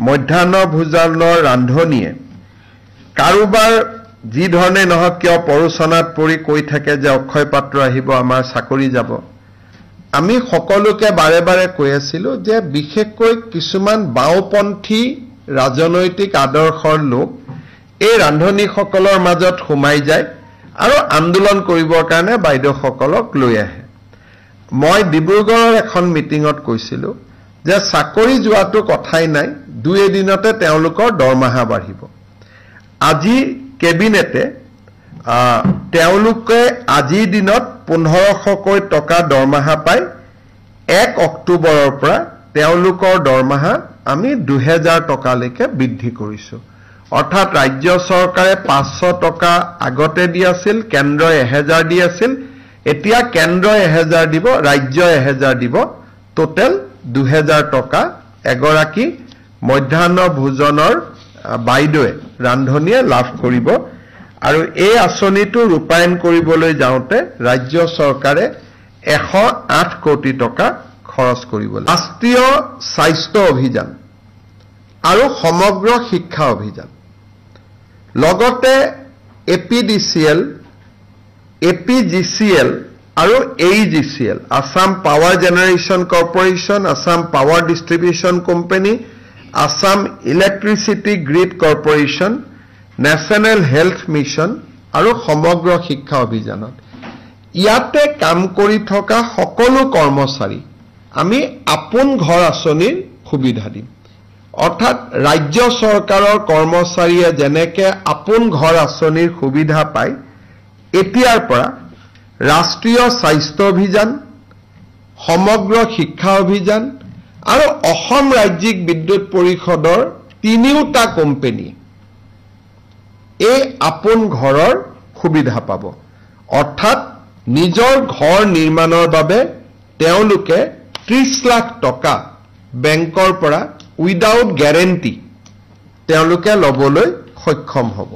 মধ্যাহ্ন ভোজনৰ ৰান্ধনিয়ে কাৰোবাৰ যি ধৰণে নহওক কিয় পৰোচনাত পৰি কৈ থাকে যে অক্ষয় পাত্ৰ আহিব আমাৰ চাকৰি যাব আমি সকলোকে বাৰে বাৰে কৈ আছিলো যে বিশেষকৈ কিছুমান বাওপন্থী ৰাজনৈতিক আদৰ্শৰ লোক এই ৰান্ধনিসকলৰ মাজত সোমাই যায় আৰু আন্দোলন কৰিবৰ কাৰণে বাইদেউসকলক লৈ আহে মই ডিব্ৰুগড়ৰ এখন মিটিঙত কৈছিলো যে চাকৰি যোৱাটো কথাই নাই দুই এদিনতে তেওঁলোকৰ দৰমহা বাঢ়িব আজি কেবিনেটে তেওঁলোকে আজিৰ দিনত 1500 টকা দৰমহা পায় 1 অক্টোবৰৰ পৰা তেওঁলোকৰ দৰমহা আমি 2000 টকালৈকে বৃদ্ধি কৰিছো অৰ্থাৎ ৰাজ্য চৰকাৰে 500 টকা আগতে দি আছিল কেন্দ্ৰই 1000 দি আছিল এতিয়া কেন্দ্ৰই 1000 দিব ৰাজ্যই 1000 দিব টোটেল 2000 টকা এগৰাকী মধ্যাহ্ন ভোজনৰ বাইদেৱে ৰান্ধনিয়ে লাভ কৰিব আৰু এই আঁচনিটো ৰূপায়ণ কৰিবলৈ যাওঁতে ৰাজ্য চৰকাৰে 108 কোটি টকা খৰচ কৰিব ৰাষ্ট্ৰীয় স্বাস্থ্য অভিযান আৰু সমগ্ৰ শিক্ষা অভিযান লগতে এপিডিচিএল এপিজিচিএল আৰু AEGCL Assam power generation corporation Assam power distribution company Assam electricity grid corporation national health mission আৰু সমগ্ৰ শিক্ষা অভিযানত ইয়াতে কাম কৰি থকা সকলো কৰ্মচাৰী আমি আপোন ঘৰ আঁচনিৰ সুবিধা দিম অৰ্থাৎ ৰাজ্য চৰকাৰৰ কৰ্মচাৰীয়ে যেনেকে আপোন ঘৰ আঁচনিৰ সুবিধা পায় এতিয়াৰ পৰা ৰাষ্ট্ৰীয় স্বাস্থ্য অভিযান সমগ্ৰ শিক্ষা অভিযান আৰু অসম ৰাজ্যিক বিদ্যুৎ পৰিষদৰ তিনিওটা কোম্পানী এই আপোন ঘৰৰ সুবিধা পাব অৰ্থাৎ নিজৰ ঘৰ নিৰ্মাণৰ বাবে তেওঁলোকে 30 লাখ টকা বেংকৰ পৰা উইদাউট গ্যাৰেন্টি তেওঁলোকে লবলৈ সক্ষম হ'ব